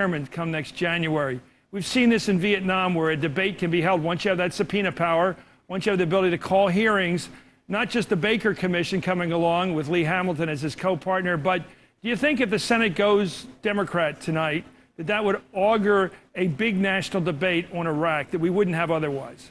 come next January. We've seen this in Vietnam where a debate can be held once you have that subpoena power, once you have the ability to call hearings, not just the Baker Commission coming along with Lee Hamilton as his co-partner, but do you think if the Senate goes Democrat tonight, that would augur a big national debate on Iraq that we wouldn't have otherwise?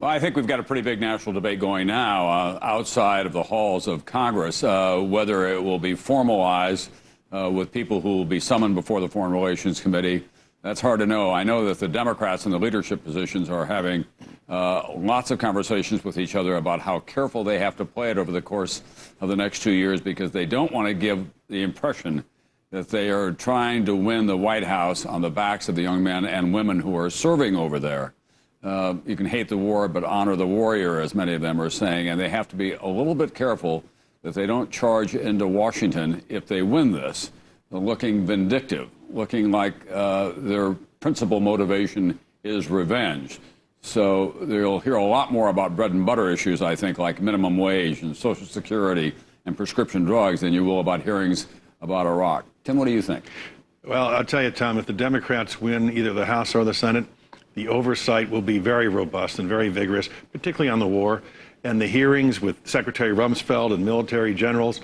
Well, I think we've got a pretty big national debate going now outside of the halls of Congress, whether it will be formalized with people who will be summoned before the Foreign Relations Committee. That's hard to know. I know that the Democrats in the leadership positions are having lots of conversations with each other about how careful they have to play it over the course of the next 2 years because they don't want to give the impression that they are trying to win the White House on the backs of the young men and women who are serving over there. You can hate the war, but honor the warrior, as many of them are saying, and they have to be a little bit careful that they don't charge into Washington if they win this, looking vindictive, looking like their principal motivation is revenge. So you'll hear a lot more about bread and butter issues, I think, like minimum wage and Social Security and prescription drugs than you will about hearings about Iraq. Tim, what do you think? Well, I'll tell you, Tom, if the Democrats win either the House or the Senate, the oversight will be very robust and very vigorous, particularly on the war. And the hearings with Secretary Rumsfeld and military generals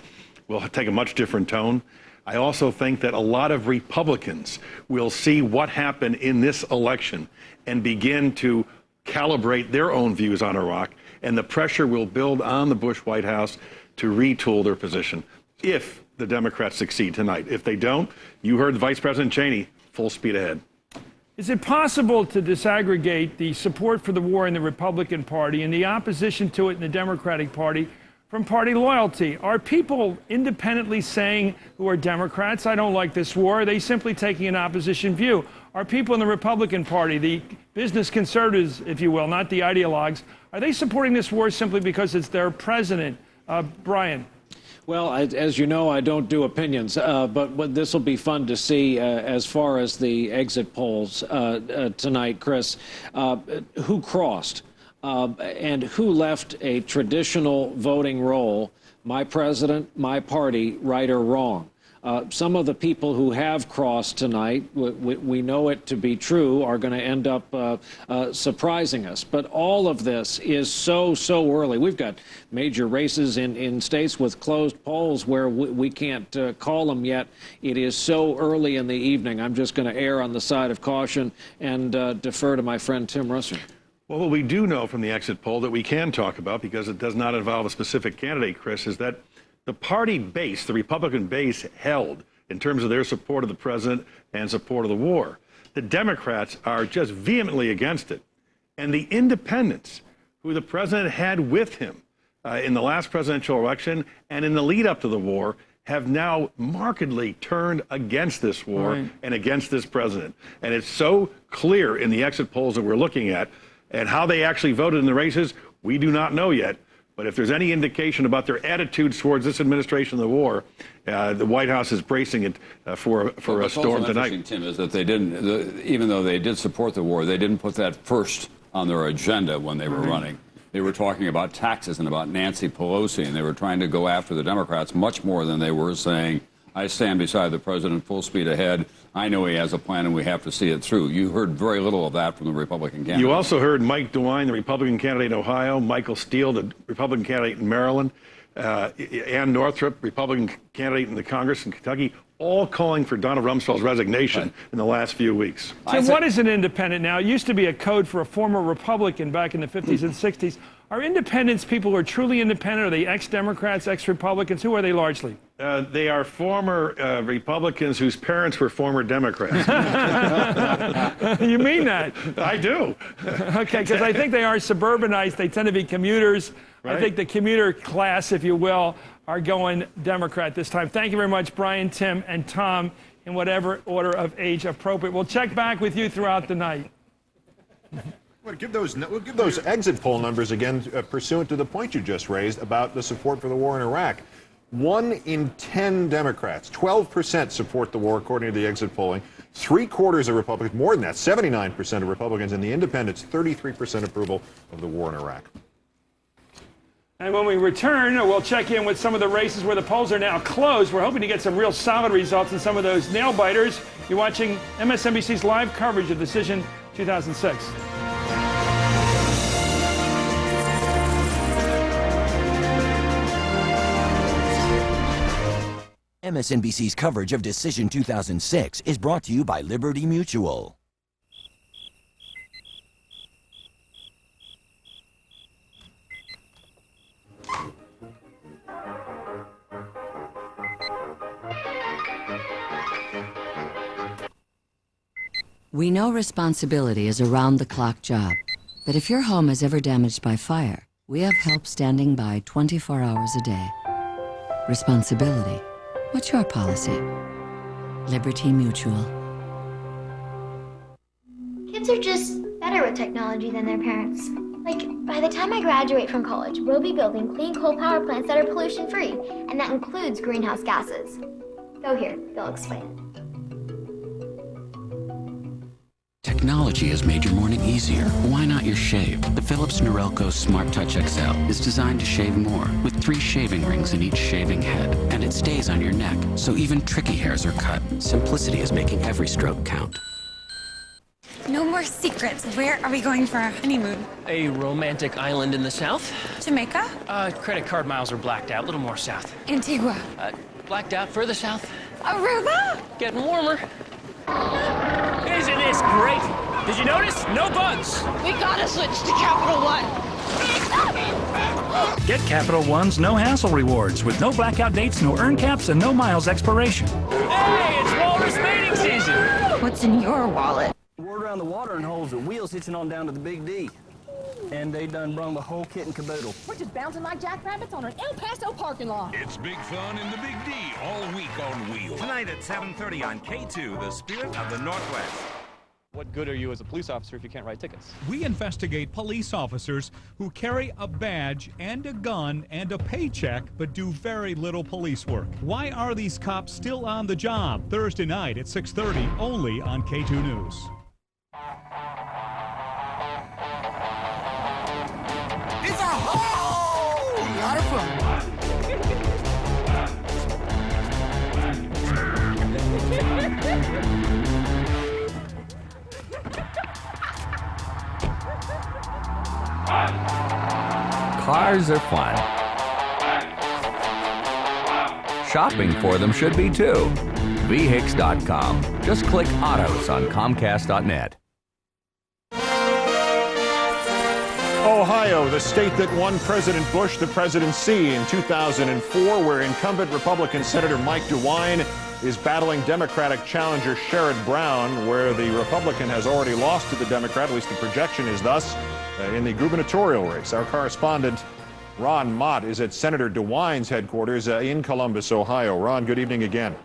will take a much different tone. I also think that a lot of Republicans will see what happened in this election and begin to calibrate their own views on Iraq. And the pressure will build on the Bush White House to retool their position if the Democrats succeed tonight. If they don't, you heard Vice President Cheney, full speed ahead. Is it possible to disaggregate the support for the war in the Republican Party and the opposition to it in the Democratic Party from party loyalty? Are people independently saying, who are Democrats, I don't like this war? Are they simply taking an opposition view? Are people in the Republican Party, the business conservatives, if you will, not the ideologues, are they supporting this war simply because it's their president? Brian. Well, as you know, I don't do opinions, but this will be fun to see as far as the exit polls tonight, Chris. Who crossed and who left a traditional voting role, my president, my party, right or wrong? Some of the people who have crossed tonight, we know it to be true, are going to end up surprising us. But all of this is so early. We've got major races in states with closed polls where we can't call them yet. It is so early in the evening. I'm just going to err on the side of caution and defer to my friend Tim Russert. Well, what we do know from the exit poll that we can talk about, because it does not involve a specific candidate, Chris, is that the party base, the Republican base, held in terms of their support of the president and support of the war. The Democrats are just vehemently against it. And the independents, who the president had with him in the last presidential election and in the lead up to the war, have now markedly turned against this war and against this president. And it's so clear in the exit polls that we're looking at, and how they actually voted in the races, we do not know yet. But if there's any indication about their attitudes towards this administration of the war, the White House is bracing it for a storm tonight. Tim, is that they didn't, even though they did support the war, they didn't put that first on their agenda when they were running. They were talking about taxes and about Nancy Pelosi, and they were trying to go after the Democrats much more than they were saying, I stand beside the president full speed ahead. I know he has a plan and we have to see it through. You heard very little of that from the Republican candidate. You also heard Mike DeWine, the Republican candidate in Ohio, Michael Steele, the Republican candidate in Maryland, Ann Northrup, Republican candidate in the Congress in Kentucky, all calling for Donald Rumsfeld's resignation in the last few weeks. So what is an independent now? It used to be a code for a former Republican back in the 50s and 60s. Are independents people who are truly independent? Are they ex-Democrats, ex-Republicans? Who are they largely? They are former Republicans whose parents were former Democrats. You mean that? I do. Okay, because I think they are suburbanites. They tend to be commuters. Right. I think the commuter class, if you will, are going Democrat this time. Thank you very much, Brian, Tim, and Tom, in whatever order of age appropriate. We'll check back with you throughout the night. We'll give those exit poll numbers again, pursuant to the point you just raised about the support for the war in Iraq. 1 in 10 Democrats, 12% support the war, according to the exit polling. 3/4 of Republicans, more than that, 79% of Republicans, and the independents, 33% approval of the war in Iraq. And when we return, we'll check in with some of the races where the polls are now closed. We're hoping to get some real solid results in some of those nail biters. You're watching MSNBC's live coverage of Decision 2006. MSNBC's coverage of Decision 2006 is brought to you by Liberty Mutual. We know responsibility is a round-the-clock job, but if your home is ever damaged by fire, we have help standing by 24 hours a day. Responsibility. What's your policy? Liberty Mutual. Kids are just better with technology than their parents. Like, by the time I graduate from college, we'll be building clean coal power plants that are pollution-free, and that includes greenhouse gases. Go here, they'll explain it. Technology has made your morning easier. Why not your shave? The Philips Norelco Smart Touch XL is designed to shave more, with 3 shaving rings in each shaving head. And it stays on your neck, so even tricky hairs are cut. Simplicity is making every stroke count. No more secrets. Where are we going for our honeymoon? A romantic island in the south. Jamaica? Credit card miles are blacked out, a little more south. Antigua? Blacked out further south. Aruba? Getting warmer. Isn't this great? Did you notice? No bugs. We gotta switch to Capital One. Get Capital One's no hassle rewards with no blackout dates, no earn caps, and no miles expiration. Hey, it's walrus mating season. What's in your wallet? Word around the watering holes that Wheels hitching on down to the Big D. And they done brung the whole kit and caboodle. We're just bouncing like jackrabbits on an El Paso parking lot. It's big fun in the Big D all week on Wheels. Tonight at 7:30 on K2, the Spirit of the Northwest. What good are you as a police officer if you can't write tickets? We investigate police officers who carry a badge and a gun and a paycheck but do very little police work. Why are these cops still on the job? Thursday night at 6:30, only on K2 News. It's a whole lot of fun. Cars are fun. Shopping for them should be too. VHICS.com. Just click Autos on Comcast.net. Ohio, the state that won President Bush the presidency in 2004, where incumbent Republican Senator Mike DeWine is battling Democratic challenger Sherrod Brown, where the Republican has already lost to the Democrat, at least the projection is thus, in the gubernatorial race. Our correspondent, Ron Mott, is at Senator DeWine's headquarters in Columbus, Ohio. Ron, good evening again.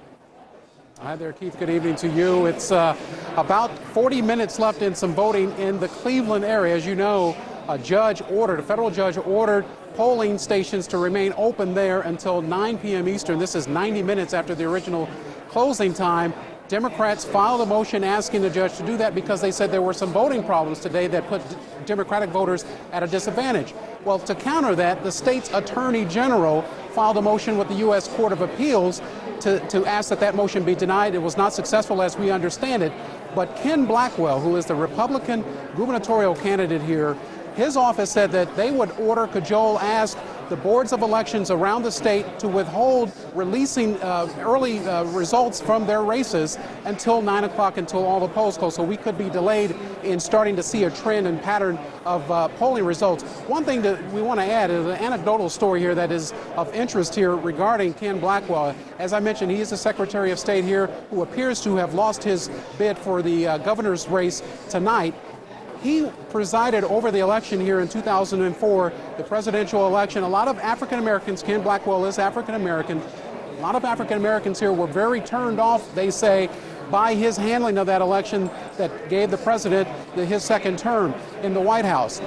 Hi there, Keith. Good evening to you. It's about 40 minutes left in some voting in the Cleveland area. As you know, a federal judge ordered polling stations to remain open there until 9 p.m. Eastern. This is 90 minutes after the original closing time. Democrats filed a motion asking the judge to do that because they said there were some voting problems today that put Democratic voters at a disadvantage. Well, to counter that, the state's attorney general filed a motion with the U.S. Court of Appeals to ask that motion be denied. It was not successful as we understand it. But Ken Blackwell, who is the Republican gubernatorial candidate here, his office said that they would cajole, ask the boards of elections around the state to withhold releasing early results from their races until 9 o'clock, until all the polls close. So we could be delayed in starting to see a trend and pattern of polling results. One thing that we want to add is an anecdotal story here that is of interest here regarding Ken Blackwell. As I mentioned, he is the Secretary of State here who appears to have lost his bid for the governor's race tonight. He presided over the election here in 2004, the presidential election. A lot of African Americans, Ken Blackwell is African American, a lot of African Americans here were very turned off, they say, by his handling of that election that gave the president his second term in the White House.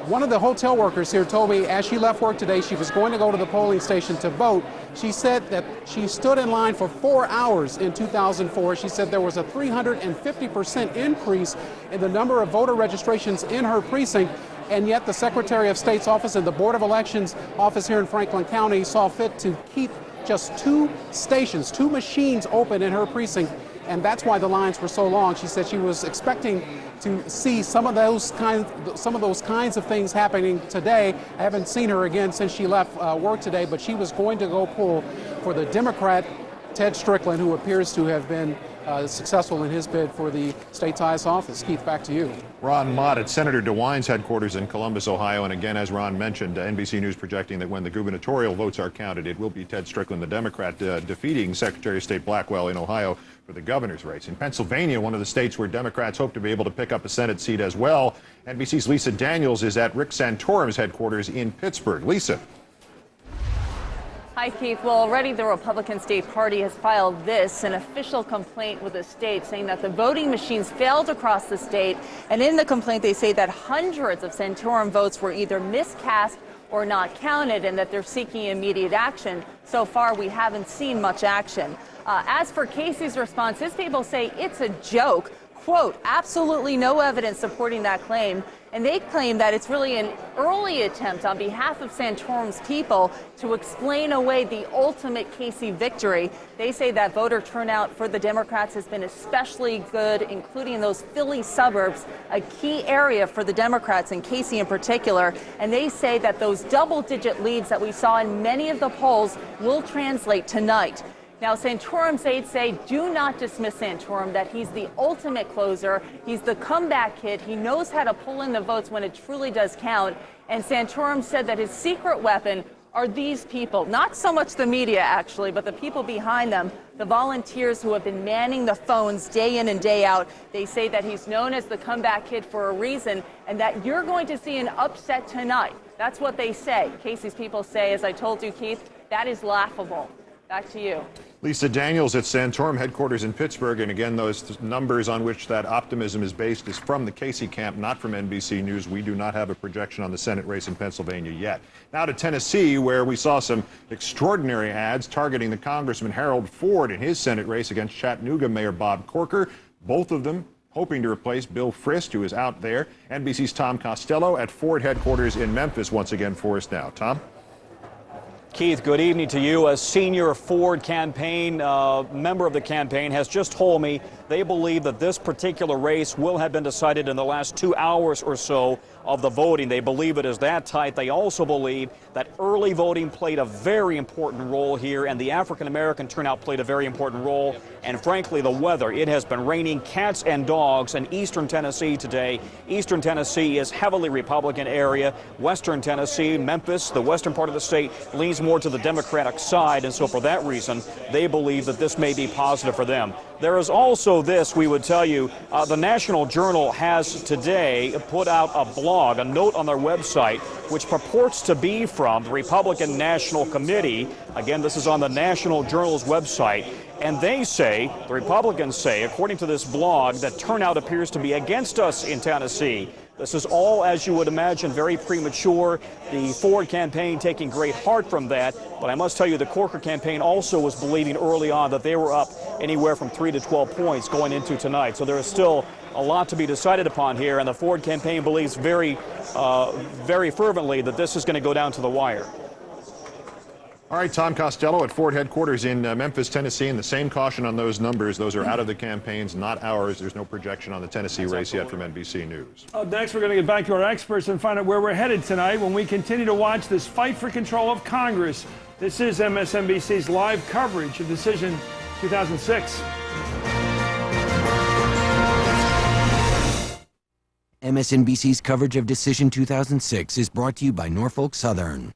One of the hotel workers here told me as she left work today, she was going to go to the polling station to vote. She said that she stood in line for 4 hours in 2004. She said there was a 350% increase in the number of voter registrations in her precinct. and yet the Secretary of State's office and the Board of Elections office here in Franklin County saw fit to keep just 2 stations, 2 machines open in her precinct, and that's why the lines were so long. She said she was expecting to see some of those kinds of things happening today. I haven't seen her again since she left work today, but she was going to go pull for the Democrat Ted Strickland, who appears to have been successful in his bid for the state's highest office. Keith, back to you. Ron Mott at Senator DeWine's headquarters in Columbus, Ohio. And again, as Ron mentioned, NBC News projecting that when the gubernatorial votes are counted, it will be Ted Strickland, the Democrat, defeating Secretary of State Blackwell in Ohio for the governor's race. In Pennsylvania, one of the states where Democrats hope to be able to pick up a Senate seat as well, NBC's Lisa Daniels is at Rick Santorum's headquarters in Pittsburgh. Lisa. Hi, Keith. Well, already the Republican State Party has filed an official complaint with the state saying that the voting machines failed across the state. And in the complaint, they say that hundreds of Santorum votes were either miscast or not counted, and that they're seeking immediate action. So far, we haven't seen much action. As for Casey's response, his people say it's a joke. Quote, absolutely no evidence supporting that claim. And they claim that it's really an early attempt on behalf of Santorum's people to explain away the ultimate Casey victory. They say that voter turnout for the Democrats has been especially good, including those Philly suburbs, a key area for the Democrats and Casey in particular. And they say that those double-digit leads that we saw in many of the polls will translate tonight. Now, Santorum's aides say do not dismiss Santorum, that he's the ultimate closer. He's the comeback kid. He knows how to pull in the votes when it truly does count. And Santorum said that his secret weapon are these people, not so much the media, actually, but the people behind them, the volunteers who have been manning the phones day in and day out. They say that he's known as the comeback kid for a reason, and that you're going to see an upset tonight. That's what they say. Casey's people say, as I told you, Keith, that is laughable. Back to you. Lisa Daniels at Santorum headquarters in Pittsburgh. And again, those numbers on which that optimism is based is from the Casey camp, not from NBC News. We do not have a projection on the Senate race in Pennsylvania yet. Now to Tennessee, where we saw some extraordinary ads targeting the Congressman Harold Ford in his Senate race against Chattanooga Mayor Bob Corker. Both of them hoping to replace Bill Frist, who is out there. NBC's Tom Costello at Ford headquarters in Memphis once again for us now. Tom? Keith, good evening to you. A senior Ford campaign member of the campaign has just told me they believe that this particular race will have been decided in the last 2 hours or so of the voting. They believe it is that tight. They also believe that early voting played a very important role here, and the African-American turnout played a very important role. And frankly, the weather. It has been raining cats and dogs in eastern Tennessee today. Eastern Tennessee is heavily Republican area. Western Tennessee, Memphis, the western part of the state, leans more to the Democratic side. And so for that reason, they believe that this may be positive for them. There is also this, we would tell you, the National Journal has today put out a blog, a note on their website, which purports to be from the Republican National Committee. Again, this is on the National Journal's website. And they say, the Republicans say, according to this blog, that turnout appears to be against us in Tennessee. This is all, as you would imagine, very premature. The Ford campaign taking great heart from that. But I must tell you, the Corker campaign also was believing early on that they were up anywhere from 3 to 12 points going into tonight. So there is still a lot to be decided upon here. And the Ford campaign believes very fervently that this is going to go down to the wire. All right, Tom Costello at Ford headquarters in Memphis, Tennessee, and the same caution on those numbers. Those are out of the campaigns, not ours. There's no projection on the Tennessee race yet from NBC News. Next, we're going to get back to our experts and find out where we're headed tonight when we continue to watch this fight for control of Congress. This is MSNBC's live coverage of Decision 2006. MSNBC's coverage of Decision 2006 is brought to you by Norfolk Southern.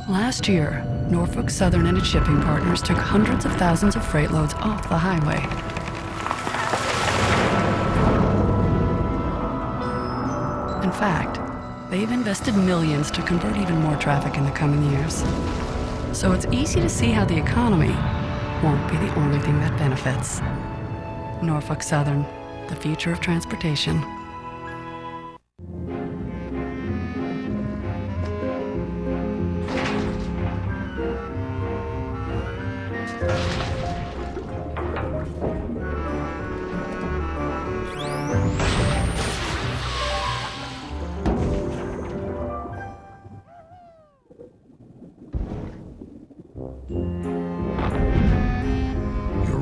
Last year, Norfolk Southern and its shipping partners took hundreds of thousands of freight loads off the highway. In fact, they've invested millions to convert even more traffic in the coming years. So it's easy to see how the economy won't be the only thing that benefits. Norfolk Southern, the future of transportation.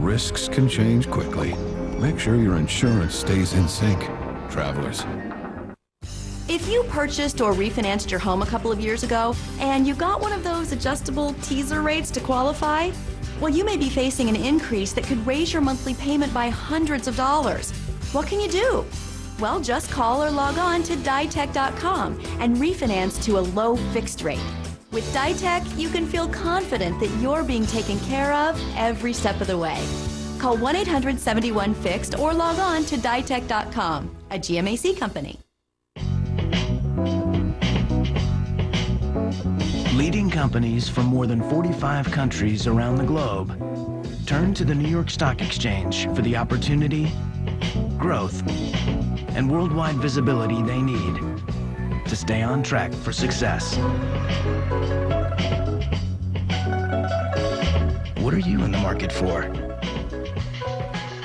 risks can change quickly. Make sure your insurance stays in sync, travelers. If you purchased or refinanced your home a couple of years ago and you got one of those adjustable teaser rates to qualify, well, you may be facing an increase that could raise your monthly payment by hundreds of dollars. What can you do? Well, just call or log on to ditech.com and refinance to a low fixed rate. With Ditech, you can feel confident that you're being taken care of every step of the way. Call 1-800-71-FIXED or log on to ditech.com, a GMAC company. Leading companies from more than 45 countries around the globe turn to the New York Stock Exchange for the opportunity, growth, and worldwide visibility they need to stay on track for success. What are you in the market for?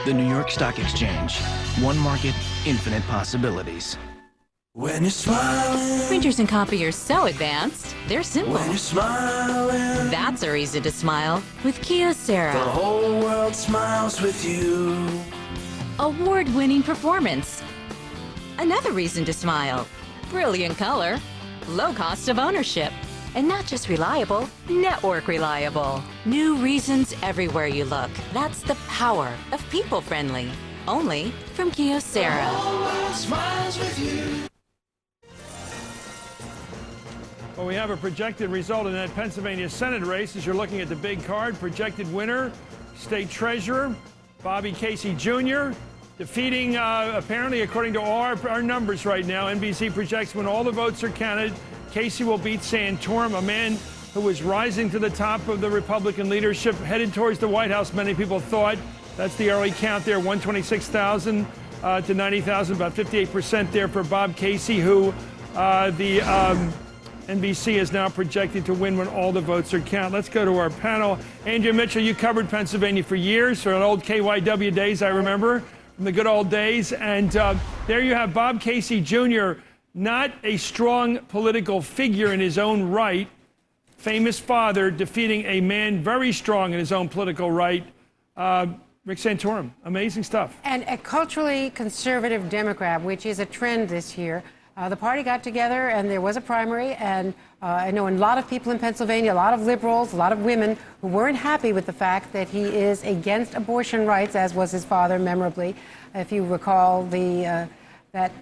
The New York Stock Exchange. One market, infinite possibilities. When you're smiling. Printers and copiers so advanced, they're simple. When you're smiling. That's a reason to smile with Kyocera. The whole world smiles with you. Award-winning performance. Another reason to smile. Brilliant color. Low cost of ownership. And not just reliable, network reliable. New reasons everywhere you look. That's the power of people-friendly. Only from Kyocera. The whole world smiles with you. Well, we have a projected result in that Pennsylvania Senate race. As you're looking at the big card, projected winner, State Treasurer Bobby Casey Jr., defeating, apparently, according to all our numbers right now, NBC projects when all the votes are counted, Casey will beat Santorum, a man who was rising to the top of the Republican leadership, headed towards the White House, many people thought. That's the early count there, 126,000 to 90,000, about 58% there for Bob Casey, who NBC is now projected to win when all the votes are counted. Let's go to our panel. Andrea Mitchell, you covered Pennsylvania for years, for old KYW days, I remember, from the good old days. And there you have Bob Casey Jr., not a strong political figure in his own right, famous father, defeating a man very strong in his own political right, Rick Santorum. Amazing stuff. And a culturally conservative Democrat, which is a trend this year. The party got together and there was a primary, and I know a lot of people in Pennsylvania, a lot of liberals, a lot of women who weren't happy with the fact that he is against abortion rights, as was his father, memorably. If you recall that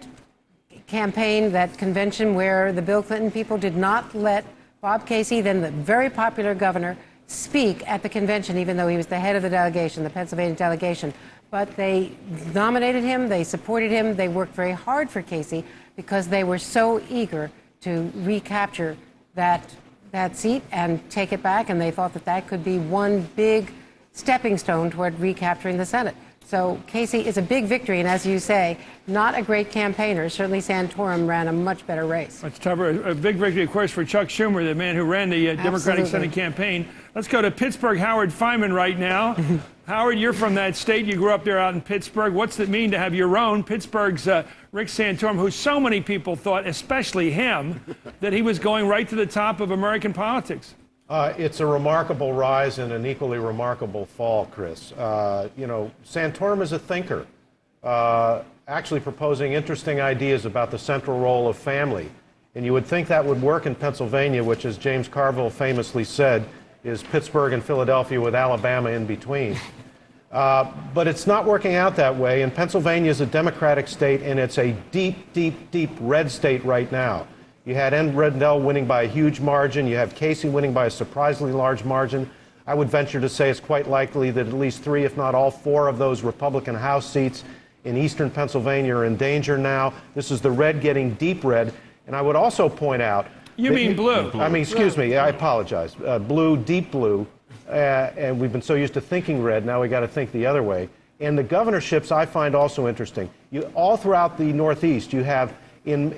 campaign, that convention where the Bill Clinton people did not let Bob Casey, then the very popular governor, speak at the convention, even though he was the head of the delegation, the Pennsylvania delegation. But they nominated him, they supported him, they worked very hard for Casey because they were so eager to recapture that seat and take it back, and they thought that that could be one big stepping stone toward recapturing the Senate. So Casey is a big victory, and as you say, not a great campaigner. Certainly Santorum ran a much better race. Much tougher. A big victory, of course, for Chuck Schumer, the man who ran the Democratic Senate campaign. Let's go to Pittsburgh, Howard Feynman right now. Howard, you're from that state. You grew up there out in Pittsburgh. What's it mean to have your own? Pittsburgh's Rick Santorum, who so many people thought, especially him, that he was going right to the top of American politics. It's a remarkable rise and an equally remarkable fall, Chris. You know, Santorum is a thinker, actually proposing interesting ideas about the central role of family. And you would think that would work in Pennsylvania, which, as James Carville famously said, is Pittsburgh and Philadelphia with Alabama in between. But it's not working out that way. And Pennsylvania is a Democratic state, and it's a deep, deep, deep red state right now. You had Ed Rendell winning by a huge margin. You have Casey winning by a surprisingly large margin. I would venture to say it's quite likely that at least 3, if not all 4 of those Republican House seats in eastern Pennsylvania are in danger now. This is the red getting deep red. And I would also point out... You mean blue. I mean, excuse me, I apologize. Blue, deep blue. And we've been so used to thinking red, now we got to think the other way. And the governorships I find also interesting. All throughout the Northeast, you have in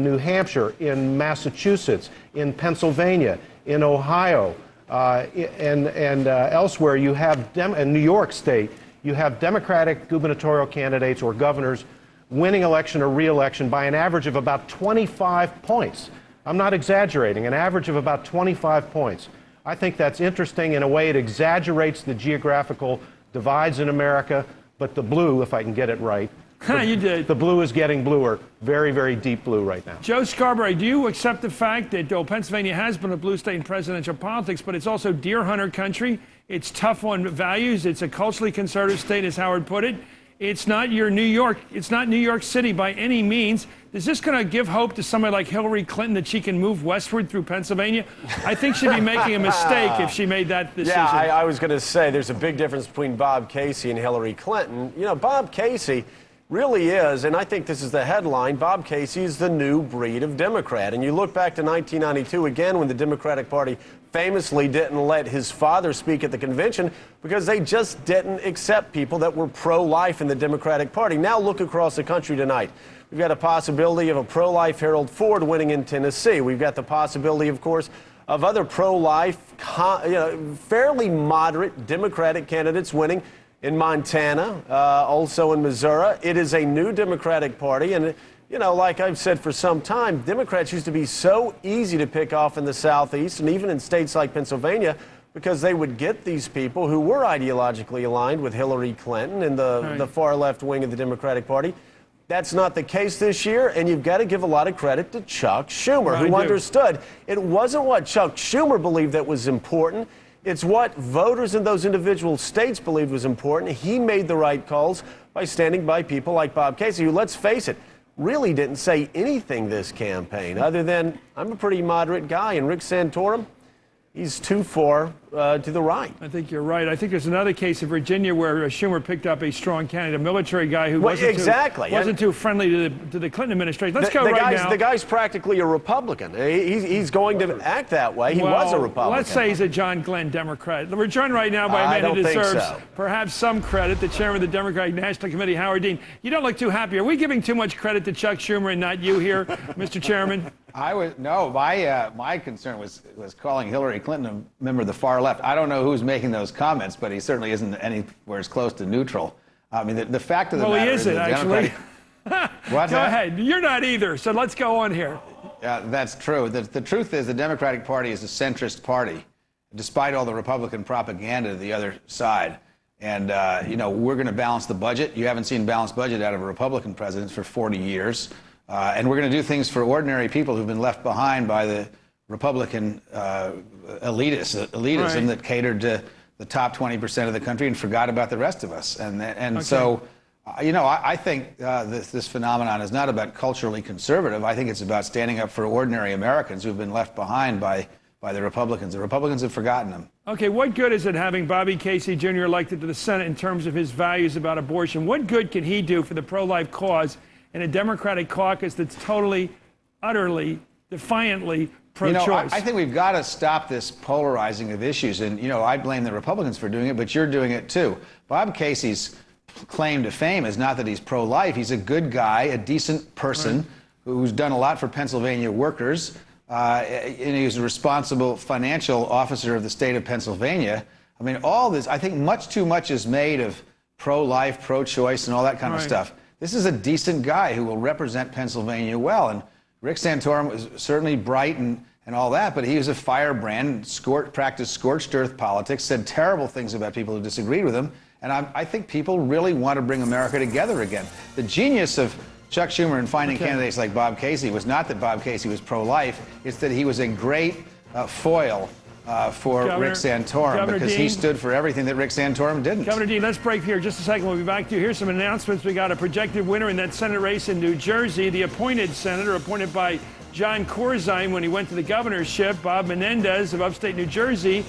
New Hampshire, in Massachusetts, in Pennsylvania, in Ohio, and elsewhere, you have, in New York State, you have Democratic gubernatorial candidates or governors winning election or re-election by an average of about 25 points. I'm not exaggerating, an average of about 25 points. I think that's interesting. In a way, it exaggerates the geographical divides in America, but the blue, if I can get it right, You did. the blue is getting bluer, very, very deep blue right now. Joe Scarborough, do you accept the fact that Pennsylvania has been a blue state in presidential politics, but it's also deer hunter country? It's tough on values. It's a culturally conservative state, as Howard put it. It's not your New York. It's not New York City by any means. Is this going to give hope to somebody like Hillary Clinton that she can move westward through Pennsylvania? I think she'd be making a mistake if she made that decision. Yeah, I was going to say there's a big difference between Bob Casey and Hillary Clinton. You know, Bob Casey really is, and I think this is the headline, Bob Casey is the new breed of Democrat. And you look back to 1992 again when the Democratic Party famously didn't let his father speak at the convention because they just didn't accept people that were pro-life in the Democratic Party. Now look across the country tonight. We've got a possibility of a pro-life Harold Ford winning in Tennessee. We've got the possibility, of course, of other pro-life, fairly moderate Democratic candidates winning in Montana, also in Missouri. It is a new Democratic Party, and you know, like I've said for some time, Democrats used to be so easy to pick off in the Southeast and even in states like Pennsylvania because they would get these people who were ideologically aligned with Hillary Clinton and the far left wing of the Democratic Party. That's not the case this year, and you've got to give a lot of credit to Chuck Schumer, who understood it wasn't what Chuck Schumer believed that was important. It's what voters in those individual states believed was important. He made the right calls by standing by people like Bob Casey, who, let's face it, really didn't say anything this campaign other than, I'm a pretty moderate guy, and Rick Santorum, he's too far to the right. I think you're right. I think there's another case in Virginia where Schumer picked up a strong candidate, a military guy who wasn't too friendly to the Clinton administration. Let's go right now. The guy's practically a Republican. He's going to act that way. He was a Republican. Let's say he's a John Glenn Democrat. We're joined right now by a man who deserves perhaps some credit, the chairman of the Democratic National Committee, Howard Dean. You don't look too happy. Are we giving too much credit to Chuck Schumer and not you here, Mr. Chairman? My concern was calling Hillary Clinton a member of the far left. I don't know who's making those comments, but he certainly isn't anywhere as close to neutral. I mean, the fact of the matter is that actually. Go ahead. You're not either, so let's go on here. Yeah, that's true. The truth is the Democratic Party is a centrist party, despite all the Republican propaganda to the other side. And, we're going to balance the budget. You haven't seen a balanced budget out of a Republican president for 40 years. And we're going to do things for ordinary people who've been left behind by the Republican elitism that catered to the top 20% of the country and forgot about the rest of us. So, I think this phenomenon is not about culturally conservative. I think it's about standing up for ordinary Americans who've been left behind by the Republicans. The Republicans have forgotten them. Okay, what good is it having Bobby Casey Jr. elected to the Senate in terms of his values about abortion? What good can he do for the pro-life cause in a Democratic caucus that's totally, utterly, defiantly pro-choice? I think we've got to stop this polarizing of issues. And, I blame the Republicans for doing it, but you're doing it too. Bob Casey's claim to fame is not that he's pro-life. He's a good guy, a decent person who's done a lot for Pennsylvania workers. And he's a responsible financial officer of the state of Pennsylvania. I mean, all this, I think much too much is made of pro-life, pro-choice, and all that kind of stuff. This is a decent guy who will represent Pennsylvania well. And Rick Santorum was certainly bright and all that, but he was a firebrand, practiced scorched earth politics, said terrible things about people who disagreed with him. And I think people really want to bring America together again. The genius of Chuck Schumer in finding candidates like Bob Casey was not that Bob Casey was pro-life, it's that he was a great foil for Rick Santorum because he stood for everything that Rick Santorum didn't. Governor Dean, let's break here just a second. We'll be back to you. Here's some announcements. We got a projected winner in that Senate race in New Jersey. The appointed senator, appointed by John Corzine when he went to the governorship, Bob Menendez of upstate New Jersey,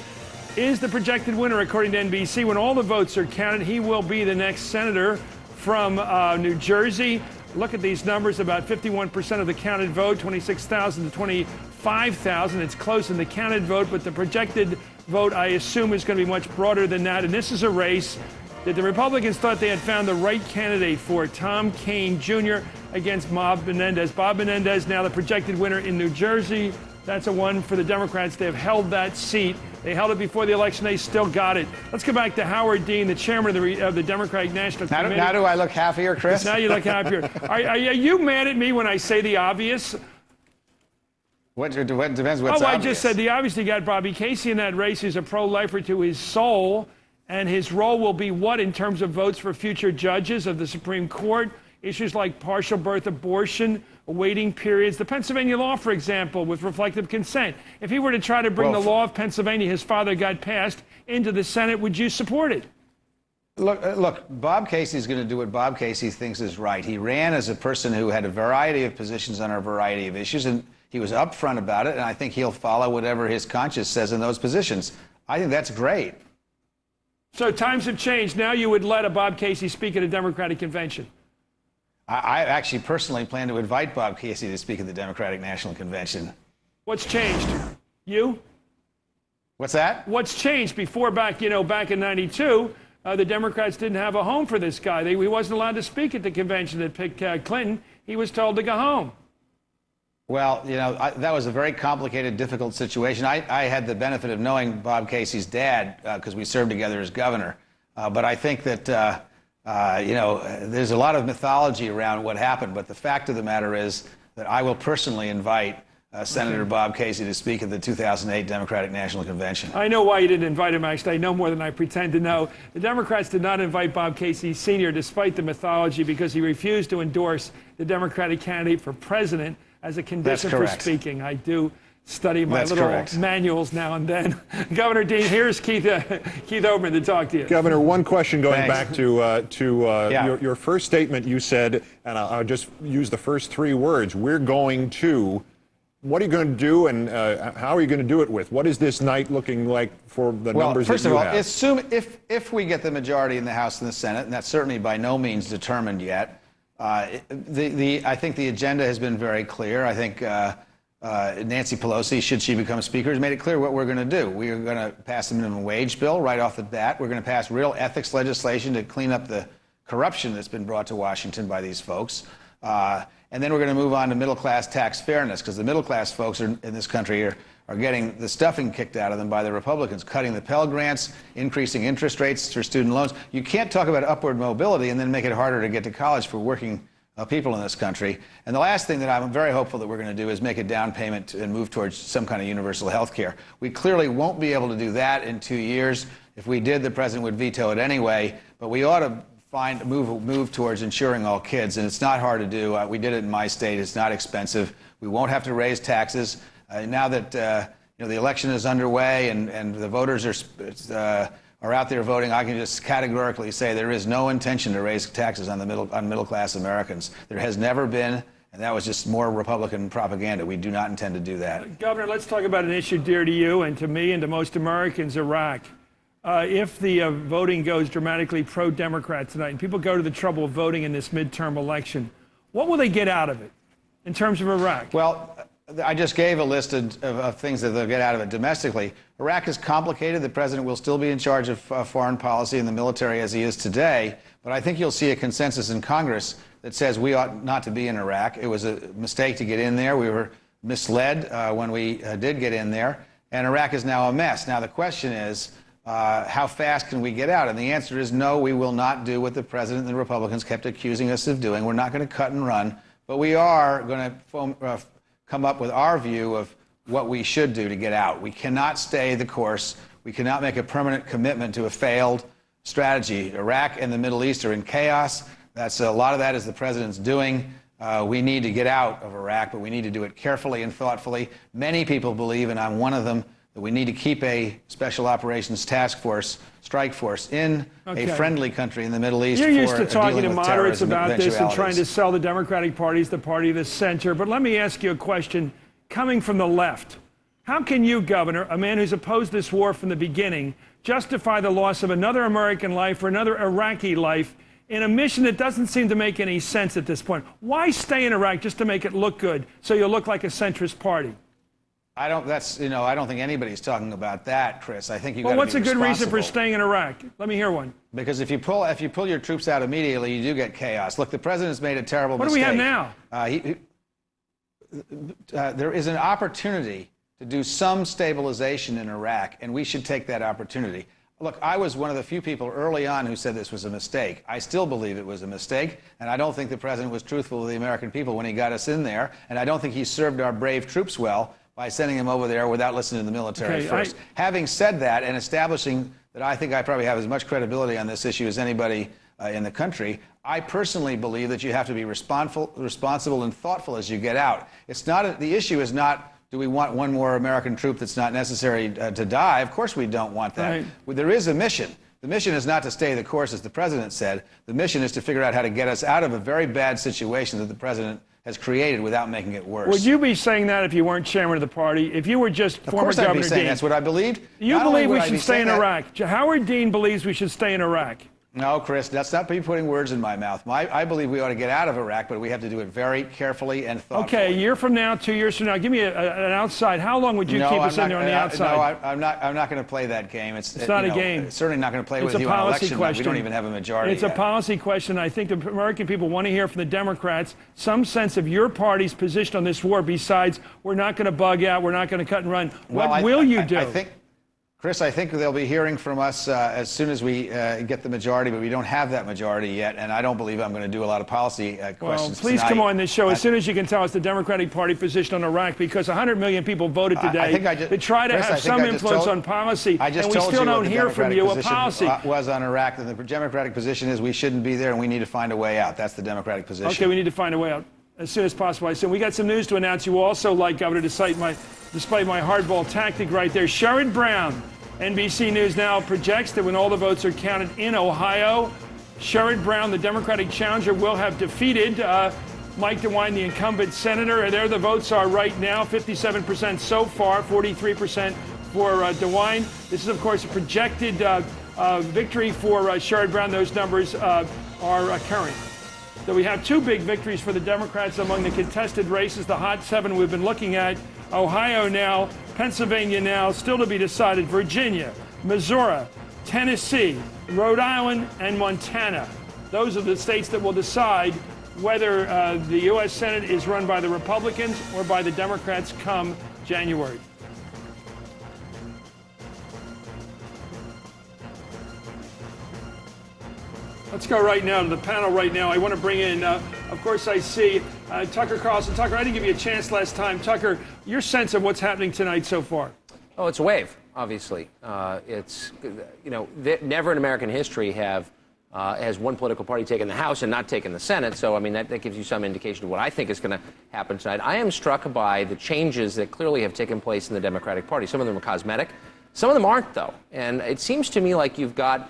is the projected winner according to NBC. When all the votes are counted, he will be the next senator from New Jersey. Look at these numbers, about 51% of the counted vote, 26,000 to 25,000. It's close in the counted vote, but the projected vote, I assume, is going to be much broader than that. And this is a race that the Republicans thought they had found the right candidate for, Tom Kean Jr. against Bob Menendez. Bob Menendez now the projected winner in New Jersey. That's a one for the Democrats. They have held that seat. They held it before the election. They still got it. Let's go back to Howard Dean, the chairman of the Democratic National Committee. Now do I look happier, Chris? Now you look happier. Are you mad at me when I say the obvious? What depends what's obvious. I just said the obvious. You got Bobby Casey in that race. He's a pro-lifer to his soul. And his role will be what in terms of votes for future judges of the Supreme Court? Issues like partial birth abortion, waiting periods, the Pennsylvania law, for example, with reflective consent. If he were to try to bring the law of Pennsylvania his father got passed into the Senate, would you support it? Look, Bob Casey's going to do what Bob Casey thinks is right. He ran as a person who had a variety of positions on a variety of issues, and he was upfront about it, and I think he'll follow whatever his conscience says in those positions. I think that's great. So times have changed. Now you would let a Bob Casey speak at a Democratic convention. I actually personally plan to invite Bob Casey to speak at the Democratic National Convention. What's changed? You? What's that? What's changed? Before, back in '92, the Democrats didn't have a home for this guy. He wasn't allowed to speak at the convention that picked Clinton. He was told to go home. Well, that was a very complicated, difficult situation. I had the benefit of knowing Bob Casey's dad because we served together as governor. But I think that, there's a lot of mythology around what happened. But the fact of the matter is that I will personally invite Senator Bob Casey to speak at the 2008 Democratic National Convention. I know why you didn't invite him, actually. I know more than I pretend to know. The Democrats did not invite Bob Casey Sr., despite the mythology, because he refused to endorse the Democratic candidate for president as a condition for speaking. I do study my manuals now and then. Governor Dean, here's Keith Olbermann to talk to you. Governor, one question going back to your first statement. You said, and I'll just use the first three words, we're going to. What are you going to do, and how are you going to do it with? What is this night looking like for the numbers that you have? Well, first of all, assume if we get the majority in the House and the Senate, and that's certainly by no means determined yet, I think the agenda has been very clear. I think Nancy Pelosi, should she become Speaker, has made it clear what we're going to do. We are going to pass the minimum wage bill right off the bat. We're going to pass real ethics legislation to clean up the corruption that's been brought to Washington by these folks. And then we're going to move on to middle-class tax fairness, because the middle-class folks in this country are getting the stuffing kicked out of them by the Republicans, cutting the Pell Grants, increasing interest rates for student loans. You can't talk about upward mobility and then make it harder to get to college for working people in this country. And the last thing that I'm very hopeful that we're going to do is make a down payment and move towards some kind of universal health care. We clearly won't be able to do that in 2 years. If we did, the president would veto it anyway. But we ought to move towards insuring all kids, and it's not hard to do. We did it in my state. It's not expensive. We won't have to raise taxes. Now that the election is underway and the voters are out there voting, I can just categorically say there is no intention to raise taxes on middle-class Americans. There has never been, and that was just more Republican propaganda. We do not intend to do that. Governor, let's talk about an issue dear to you and to me and to most Americans, Iraq. If the voting goes dramatically pro-Democrat tonight and people go to the trouble of voting in this midterm election, what will they get out of it in terms of Iraq? Well, I just gave a list of things that they'll get out of it domestically. Iraq is complicated. The president will still be in charge of foreign policy and the military as he is today. But I think you'll see a consensus in Congress that says we ought not to be in Iraq. It was a mistake to get in there. We were misled when we did get in there. And Iraq is now a mess. Now, the question is, how fast can we get out? And the answer is no, we will not do what the president and the Republicans kept accusing us of doing. We're not going to cut and run, but we are going to come up with our view of what we should do to get out. We cannot stay the course. We cannot make a permanent commitment to a failed strategy. Iraq and the Middle East are in chaos. A lot of that is the president's doing. We need to get out of Iraq, but we need to do it carefully and thoughtfully. Many people believe, and I'm one of them, that we need to keep a special operations task force, strike force, in a friendly country in the Middle East. You're used to talking to moderates about this and trying to sell the Democratic Party as the party of the center. But let me ask you a question coming from the left. How can you, Governor, a man who's opposed this war from the beginning, justify the loss of another American life or another Iraqi life in a mission that doesn't seem to make any sense at this point? Why stay in Iraq just to make it look good so you look like a centrist party? I don't think anybody's talking about that, Chris. I think you got to be what's a good reason for responsible. staying in Iraq? Let me hear one. Because if you pull your troops out immediately, you do get chaos. Look, the president's made a terrible mistake. What do we have now? There is an opportunity to do some stabilization in Iraq, and we should take that opportunity. Look, I was one of the few people early on who said this was a mistake. I still believe it was a mistake, and I don't think the president was truthful to the American people when he got us in there, and I don't think he served our brave troops well by sending them over there without listening to the military first. Having said that, and establishing that I think I probably have as much credibility on this issue as anybody in the country. I personally believe that you have to be responsible and thoughtful as you get out. The issue is not, do we want one more American troop that's not necessary to die? Of course we don't want that. Right. There is a mission. The mission is not to stay the course, as the president said. The mission is to figure out how to get us out of a very bad situation that the president has created without making it worse. Would you be saying that if you weren't chairman of the party? If you were just former Governor Dean? Of course I'd be saying that's what I believed. You believe we should stay in Iraq. Howard Dean believes we should stay in Iraq. No, Chris, that's not me putting words in my mouth. I believe we ought to get out of Iraq, but we have to do it very carefully and thoughtfully. Okay, a year from now, 2 years from now, give me an outside. How long would you keep us in there on the outside? No, I'm not going to play that game. It's not a game. It's certainly not going to play with you on election night. We don't even have a majority It's a policy question. I think the American people want to hear from the Democrats some sense of your party's position on this war besides we're not going to bug out, we're not going to cut and run. What will you do? Chris, I think they'll be hearing from us as soon as we get the majority, but we don't have that majority yet, and I don't believe I'm going to do a lot of policy questions please tonight. Come on this show as soon as you can tell us the Democratic Party position on Iraq, because 100 million people voted today to try to have some influence on policy, and we still don't hear from you a policy. Was on Iraq, and the Democratic position is we shouldn't be there, and we need to find a way out. That's the Democratic position. Okay, we need to find a way out as soon as possible. I said we got some news to announce. You also, like Governor, despite my hardball tactic right there, Sherrod Brown. NBC News Now projects that when all the votes are counted in Ohio, Sherrod Brown, the Democratic challenger, will have defeated Mike DeWine, the incumbent senator. There the votes are right now, 57% so far, 43% for DeWine. This is, of course, a projected victory for Sherrod Brown. Those numbers are current. So we have two big victories for the Democrats among the contested races, the hot seven we've been looking at. Ohio now, Pennsylvania now, still to be decided, Virginia, Missouri, Tennessee, Rhode Island, and Montana. Those are the states that will decide whether the U.S. Senate is run by the Republicans or by the Democrats come January. Let's go right now to the panel right now. I want to bring in, of course, I see Tucker Carlson. Tucker, I didn't give you a chance last time. Tucker, your sense of what's happening tonight so far? Oh, it's a wave, obviously. It's, never in American history has one political party taken the House and not taken the Senate. So, I mean, that gives you some indication of what I think is going to happen tonight. I am struck by the changes that clearly have taken place in the Democratic Party. Some of them are cosmetic. Some of them aren't, though. And it seems to me like you've got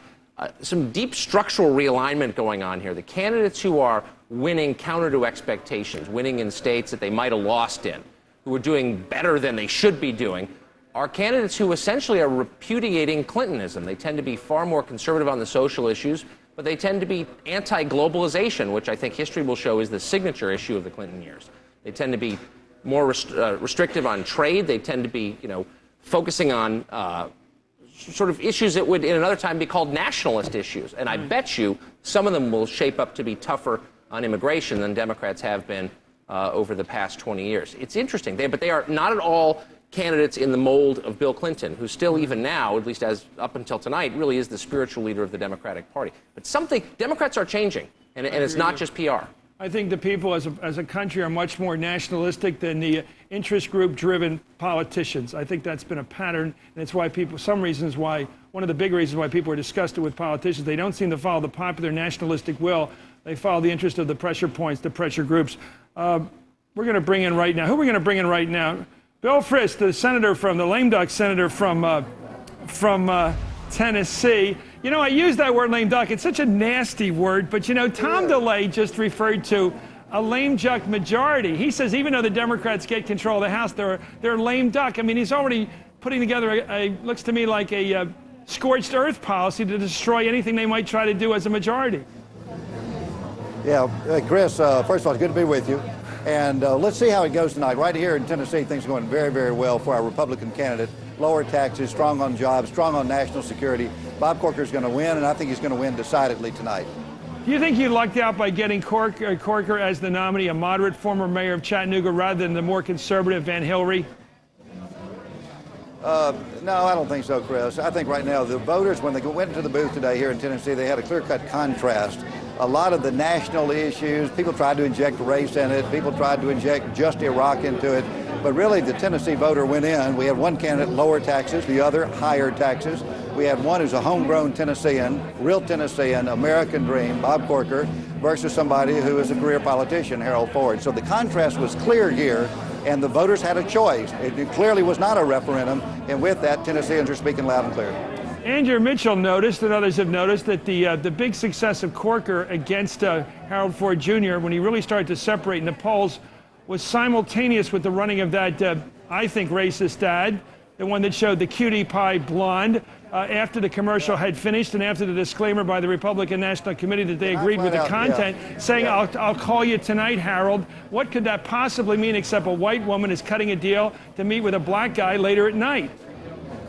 some deep structural realignment going on here. The candidates who are winning counter to expectations, winning in states that they might have lost in, who are doing better than they should be doing, are candidates who essentially are repudiating Clintonism. They tend to be far more conservative on the social issues, but they tend to be anti-globalization, which I think history will show is the signature issue of the Clinton years. They tend to be more restrictive on trade. They tend to be, focusing on sort of issues that would in another time be called nationalist issues. And I bet you some of them will shape up to be tougher on immigration than Democrats have been over the past 20 years. It's interesting, but they are not at all candidates in the mold of Bill Clinton, who still even now, at least as up until tonight, really is the spiritual leader of the Democratic Party. But Democrats are changing, and it's not just PR. I think the people as a country are much more nationalistic than the interest group driven politicians. I think that's been a pattern, and it's why one of the big reasons why people are disgusted with politicians. They don't seem to follow the popular nationalistic will. They follow the interest of the pressure points, the pressure groups. We're going to bring in right now. Who are we going to bring in right now? Bill Frist, the lame duck senator from Tennessee. I use that word lame duck. It's such a nasty word, but Tom DeLay just referred to a lame duck majority. He says even though the Democrats get control of the House, they're lame duck. I mean, he's already putting together looks to me like a scorched earth policy to destroy anything they might try to do as a majority. Yeah, Chris, first of all, it's good to be with you. And let's see how it goes tonight. Right here in Tennessee, things are going very, very well for our Republican candidate. Lower taxes, strong on jobs, strong on national security. Bob Corker is going to win, and I think he's going to win decidedly tonight. Do you think you lucked out by getting Corker as the nominee, a moderate former mayor of Chattanooga, rather than the more conservative Van Hillary? No, I don't think so, Chris. I think right now the voters, when they went into the booth today here in Tennessee, they had a clear-cut contrast. A lot of the national issues, people tried to inject race in it, people tried to inject just Iraq into it, but really the Tennessee voter went in. We had one candidate lower taxes, the other higher taxes. We had one who's a homegrown Tennessean, real Tennessean, American dream, Bob Corker, versus somebody who is a career politician, Harold Ford. So the contrast was clear here, and the voters had a choice. It clearly was not a referendum, and with that, Tennesseans are speaking loud and clear. Andrew Mitchell noticed, and others have noticed, that the big success of Corker against Harold Ford Jr., when he really started to separate in the polls, was simultaneous with the running of that, I think, racist ad, the one that showed the cutie pie blonde, after the commercial had finished and after the disclaimer by the Republican National Committee that they agreed with the content, saying, I'll call you tonight, Harold. What could that possibly mean except a white woman is cutting a deal to meet with a black guy later at night?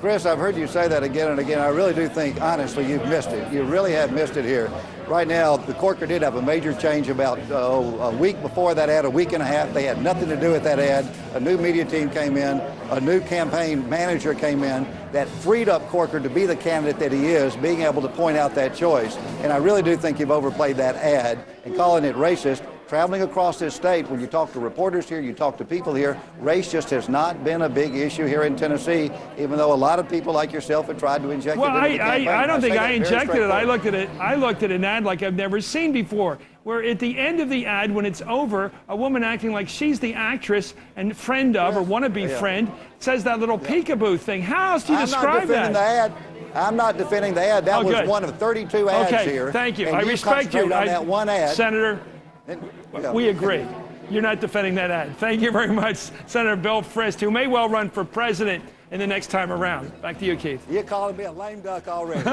Chris, I've heard you say that again and again. I really do think, honestly, you've missed it. You really have missed it here. Right now, the Corker did have a major change about a week before that ad, a week and a half. They had nothing to do with that ad. A new media team came in, a new campaign manager came in that freed up Corker to be the candidate that he is, being able to point out that choice. And I really do think you've overplayed that ad and calling it racist. Traveling across this state, when you talk to reporters here, you talk to people here, race just has not been a big issue here in Tennessee, even though a lot of people like yourself have tried to inject it into the campaign. I don't think I injected it. I looked at an ad like I've never seen before, where at the end of the ad, when it's over, a woman acting like she's the actress and friend of, or wannabe friend, says that little peekaboo thing. How else do you describe that? I'm not defending the ad. That was one of 32 ads here. Thank you. And I respect you. On that one ad. Senator, we agree. You're not defending that ad. Thank you very much, Senator Bill Frist, who may well run for president in the next time around. Back to you, Keith. You're calling me a lame duck already.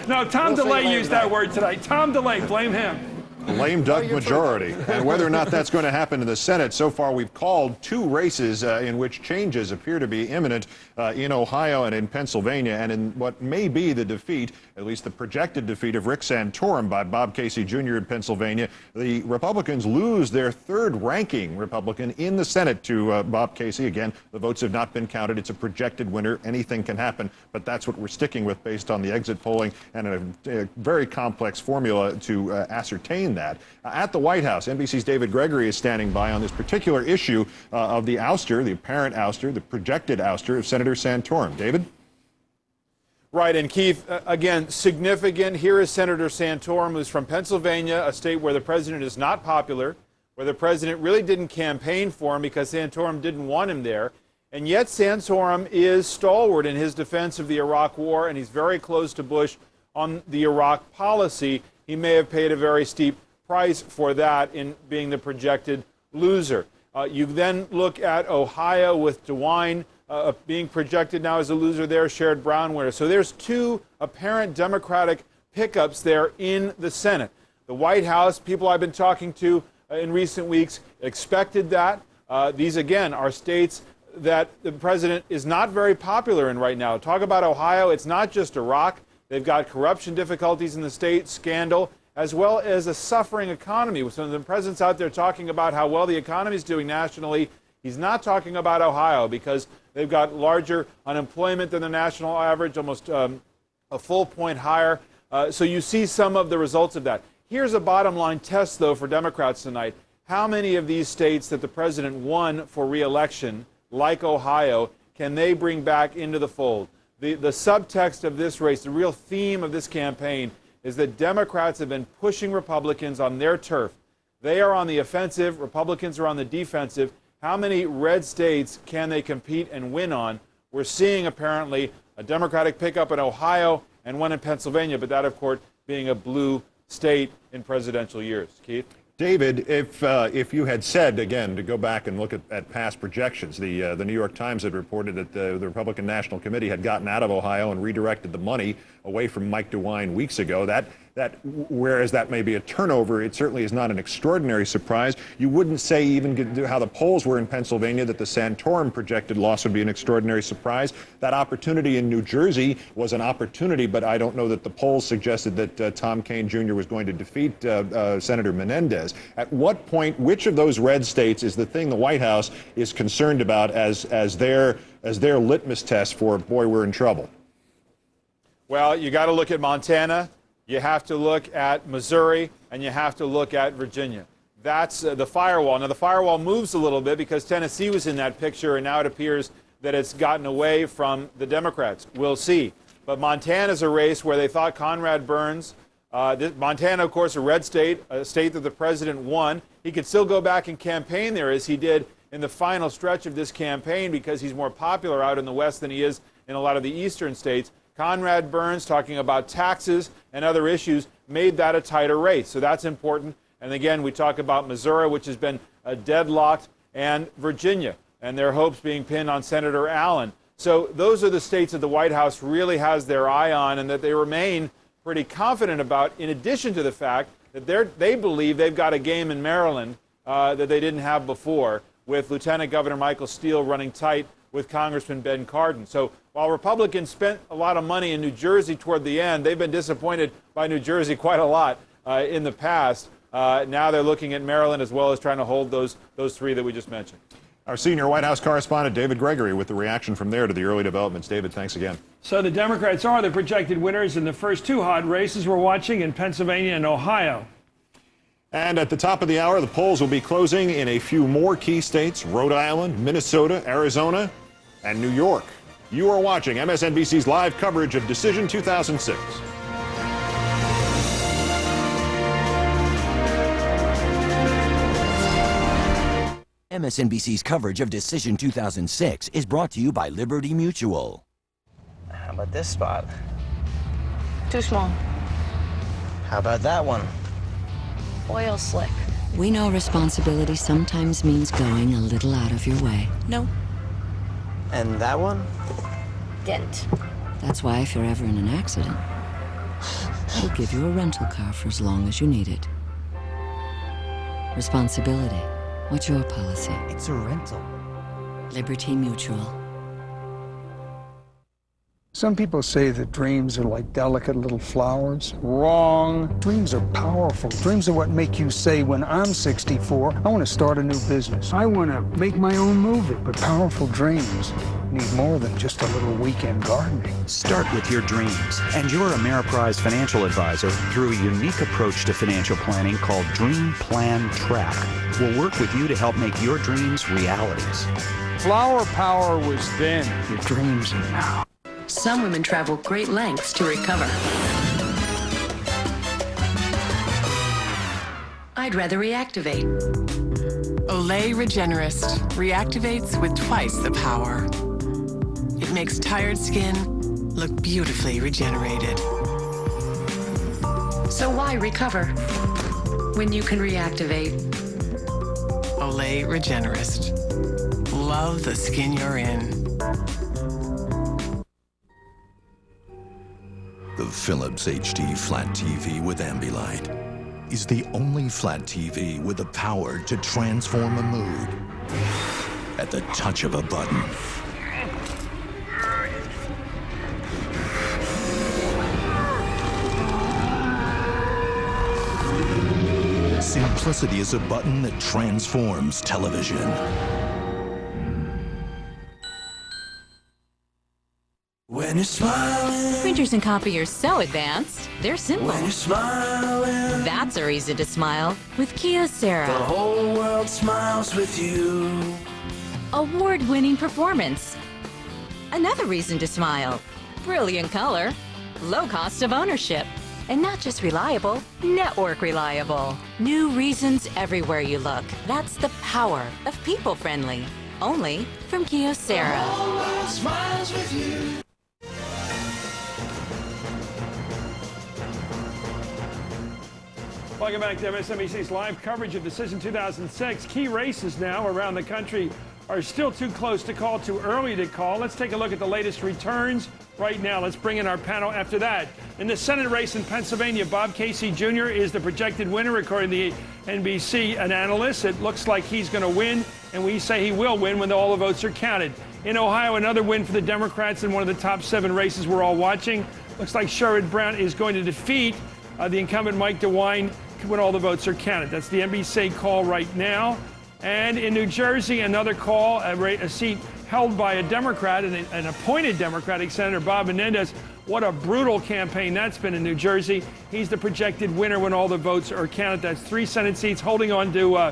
No, Tom DeLay used that word today. Tom DeLay, blame him. Lame duck majority. And whether or not that's going to happen in the Senate, so far we've called two races in which changes appear to be imminent in Ohio and in Pennsylvania, and in what may be the defeat, at least the projected defeat, of Rick Santorum by Bob Casey Jr. in Pennsylvania. The Republicans lose their third-ranking Republican in the Senate to Bob Casey. Again, the votes have not been counted. It's a projected winner. Anything can happen, but that's what we're sticking with based on the exit polling and a very complex formula to ascertain that. At the White House, NBC's David Gregory is standing by on this particular issue of the ouster, the apparent ouster, the projected ouster of Senator Santorum. David? Right, and Keith, again, significant. Here is Senator Santorum, who's from Pennsylvania, a state where the president is not popular, where the president really didn't campaign for him because Santorum didn't want him there. And yet Santorum is stalwart in his defense of the Iraq War, and he's very close to Bush on the Iraq policy. He may have paid a very steep price for that in being the projected loser. You then look at Ohio with DeWine being projected now as a loser there, Sherrod Brown winner. So there's two apparent Democratic pickups there in the Senate. The White House, people I've been talking to in recent weeks, expected that. These, again, are states that the president is not very popular in right now. Talk about Ohio, it's not just Iraq. They've got corruption difficulties in the state, scandal, as well as a suffering economy. So the president's out there talking about how well the economy is doing nationally. He's not talking about Ohio because they've got larger unemployment than the national average, almost a full point higher. So you see some of the results of that. Here's a bottom line test, though, for Democrats tonight. How many of these states that the president won for re-election, like Ohio, can they bring back into the fold? The subtext of this race, the real theme of this campaign, is that Democrats have been pushing Republicans on their turf. They are on the offensive, Republicans are on the defensive. How many red states can they compete and win on? We're seeing apparently a Democratic pickup in Ohio and one in Pennsylvania, but that, of course, being a blue state in presidential years. Keith? David, if you had said, again, to go back and look at past projections, the New York Times had reported that the Republican National Committee had gotten out of Ohio and redirected the money away from Mike DeWine weeks ago. Whereas that may be a turnover, it certainly is not an extraordinary surprise. You wouldn't say, even how the polls were in Pennsylvania, that the Santorum projected loss would be an extraordinary surprise. That opportunity in New Jersey was an opportunity, but I don't know that the polls suggested that Tom Kean Jr. was going to defeat Senator Menendez. At what point, which of those red states is the thing the White House is concerned about as their litmus test for, boy, we're in trouble? Well, you got to look at Montana. You have to look at Missouri, and you have to look at Virginia. That's the firewall. Now, the firewall moves a little bit because Tennessee was in that picture, and now it appears that it's gotten away from the Democrats. We'll see. But Montana's a race where they thought Conrad Burns, Montana, of course, a red state, a state that the president won. He could still go back and campaign there as he did in the final stretch of this campaign because he's more popular out in the West than he is in a lot of the eastern states. Conrad Burns, talking about taxes and other issues, made that a tighter race. So that's important. And again, we talk about Missouri, which has been deadlocked, and Virginia, and their hopes being pinned on Senator Allen. So those are the states that the White House really has their eye on and that they remain pretty confident about, in addition to the fact that they believe they've got a game in Maryland that they didn't have before, with Lieutenant Governor Michael Steele running tight with Congressman Ben Cardin. So while Republicans spent a lot of money in New Jersey toward the end, they've been disappointed by New Jersey quite a lot in the past. Now they're looking at Maryland as well as trying to hold those three that we just mentioned. Our senior White House correspondent, David Gregory, with the reaction from there to the early developments. David, thanks again. So the Democrats are the projected winners in the first two hot races we're watching in Pennsylvania and Ohio. And at the top of the hour, the polls will be closing in a few more key states: Rhode Island, Minnesota, Arizona, and New York. You are watching MSNBC's live coverage of Decision 2006. MSNBC's coverage of Decision 2006 is brought to you by Liberty Mutual. How about this spot? Too small. How about that one? Oil slick. We know responsibility sometimes means going a little out of your way. No. And that one? Dent. That's why if you're ever in an accident, we'll give you a rental car for as long as you need it. Responsibility. What's your policy? It's a rental. Liberty Mutual. Some people say that dreams are like delicate little flowers. Wrong. Dreams are powerful. Dreams are what make you say, when I'm 64, I want to start a new business. I want to make my own movie. But powerful dreams need more than just a little weekend gardening. Start with your dreams and your Ameriprise financial advisor through a unique approach to financial planning called Dream Plan Track. We'll work with you to help make your dreams realities. Flower power was then. Your dreams are now. Some women travel great lengths to recover. I'd rather reactivate. Olay Regenerist reactivates with twice the power. It makes tired skin look beautifully regenerated. So why recover when you can reactivate? Olay Regenerist. Love the skin you're in. The Philips HD Flat TV with Ambilight is the only flat TV with the power to transform a mood at the touch of a button. Simplicity is a button that transforms television. When you're smiling, Printers and copiers so advanced, they're simple. when you're smiling, That's a reason to smile with Kyocera. the whole world smiles with you. Award-winning performance. Another reason to smile. Brilliant color. Low cost of ownership. And not just reliable, network reliable. New reasons everywhere you look. That's the power of people-friendly. Only from Kyocera. The whole world smiles with you. Welcome back to MSNBC's live coverage of Decision 2006. Key races now around the country are still too close to call, too early to call. Let's take a look at the latest returns right now. Let's bring in our panel after that. In the Senate race in Pennsylvania, Bob Casey Jr. is the projected winner, according to the NBC analysts. It looks like he's going to win, and we say he will win when all the votes are counted. In Ohio, another win for the Democrats in one of the top 7 races we're all watching. Looks like Sherrod Brown is going to defeat the incumbent Mike DeWine when all the votes are counted. That's the NBC call right now. And in New Jersey, another call, a seat held by a Democrat, an appointed Democratic Senator, Bob Menendez. What a brutal campaign that's been in New Jersey. He's the projected winner when all the votes are counted. That's 3 Senate seats, holding on to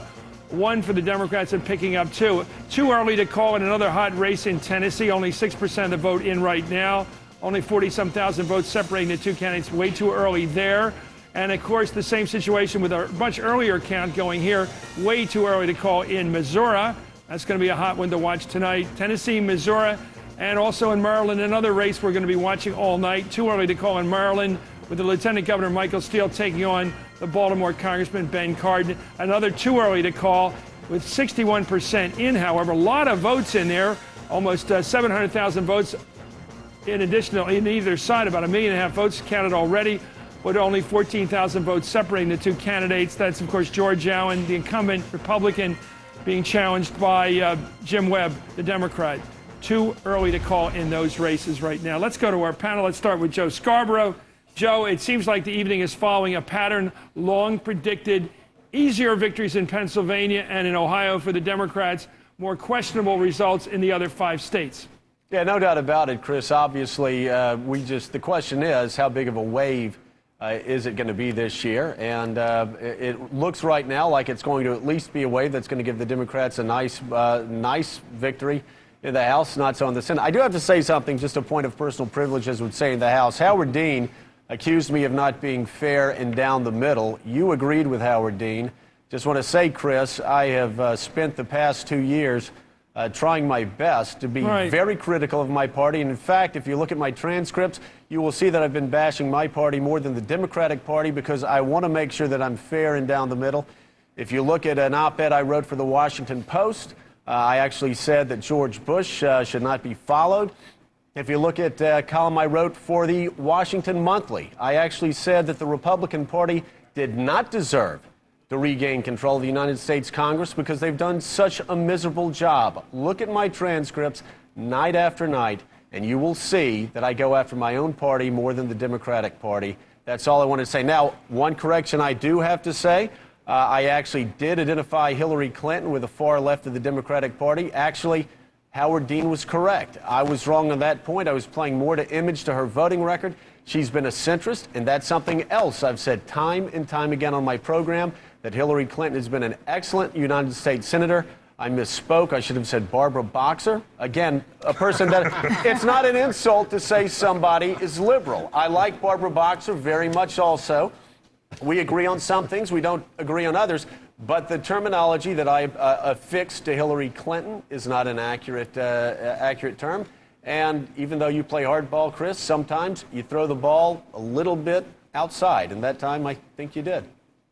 1 for the Democrats and picking up 2. Too early to call in another hot race in Tennessee. Only 6% of the vote in right now. Only 40-some thousand votes separating the two candidates. Way too early there. And of course, the same situation with a much earlier count going here. Way too early to call in Missouri. That's going to be a hot one to watch tonight. Tennessee, Missouri, and also in Maryland, another race we're going to be watching all night. Too early to call in Maryland, with the Lieutenant Governor Michael Steele taking on the Baltimore Congressman Ben Cardin. Another too early to call, with 61% in, however. A lot of votes in there, almost 700,000 votes in addition in either side, about 1.5 million votes counted already, with only 14,000 votes separating the two candidates. That's, of course, George Allen, the incumbent Republican, being challenged by Jim Webb, the Democrat. Too early to call in those races right now. Let's go to our panel. Let's start with Joe Scarborough. Joe, it seems like the evening is following a pattern long predicted. Easier victories in Pennsylvania and in Ohio for the Democrats. More questionable results in the other 5 states. Yeah, no doubt about it, Chris. Obviously, the question is, how big of a wave is it going to be this year? And it looks right now like it's going to at least be a wave that's going to give the Democrats a nice victory in the House, not so in the Senate. I do have to say something, just a point of personal privilege, as would say in the House. Howard Dean accused me of not being fair and down the middle. You agreed with Howard Dean. Just want to say, Chris, I have spent the past 2 years trying my best to be very critical of my party. And in fact, if you look at my transcripts, you will see that I've been bashing my party more than the Democratic Party, because I want to make sure that I'm fair and down the middle. If you look at an op-ed I wrote for the Washington Post, I actually said that George Bush should not be followed. If you look at a column I wrote for the Washington Monthly, I actually said that the Republican Party did not deserve to regain control of the United States Congress because they've done such a miserable job. Look at my transcripts night after night, and you will see that I go after my own party more than the Democratic Party. That's all I want to say. Now, one correction I do have to say, I actually did identify Hillary Clinton with the far left of the Democratic Party. Actually, Howard Dean was correct. I was wrong on that point. I was playing more to image to her voting record. She's been a centrist, and that's something else I've said time and time again on my program, that Hillary Clinton has been an excellent United States Senator. I misspoke. I should have said Barbara Boxer. Again, a person that it's not an insult to say somebody is liberal. I like Barbara Boxer very much also. We agree on some things. We don't agree on others. But the terminology that I affixed to Hillary Clinton is not an accurate term. And even though you play hardball, Chris, sometimes you throw the ball a little bit outside. And that time, I think you did.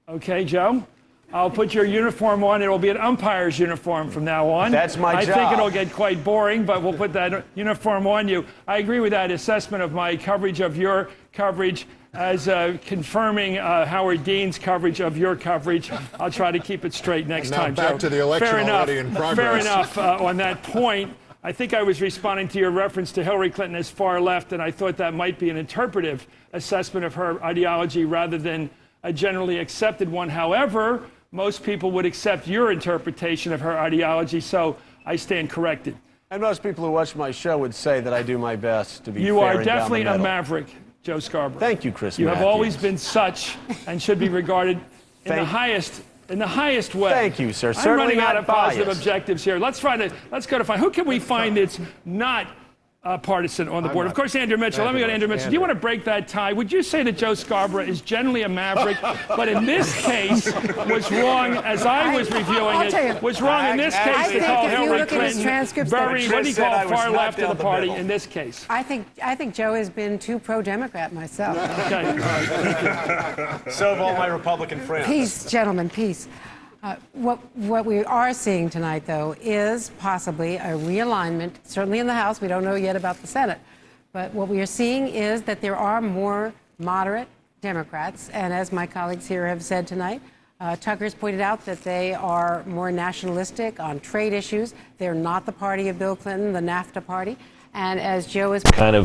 Okay, Joe. I'll put your uniform on. It will be an umpire's uniform from now on. That's my job. I think it'll get quite boring, but we'll put that uniform on you. I agree with that assessment of my coverage of your coverage as confirming Howard Dean's coverage of your coverage. I'll try to keep it straight next time, Joe. Now back to the election already in progress. Fair enough on that point. I think I was responding to your reference to Hillary Clinton as far left, and I thought that might be an interpretive assessment of her ideology rather than a generally accepted one. However, most people would accept your interpretation of her ideology, so I stand corrected. And most people who watch my show would say that I do my best to be fair You are and down definitely the a middle. maverick, Joe Scarborough. Thank you, Chris You have Matthews. always been such and should be regarded in the highest way. Thank you, sir. I'm Certainly running out not of positive biased. objectives here. Let's go to find. Who can we find that's not partisan on the board? Of course, Andrew Mitchell. Let me go to Andrew Mitchell. Do you want to break that tie? Would you say that Joe Scarborough is generally a maverick, but in this case was wrong as I was reviewing it? Was wrong in this case to call Hillary Clinton very, what do you call far left of the party in this case? I think Joe has been too pro-Democrat myself. Okay. All right. So have all my Republican friends. Peace, gentlemen, peace. What we are seeing tonight, though, is possibly a realignment, certainly in the House. We don't know yet about the Senate. But what we are seeing is that there are more moderate Democrats. And as my colleagues here have said tonight, Tucker's pointed out that they are more nationalistic on trade issues. They're not the party of Bill Clinton, the NAFTA party. And as Joe is kind of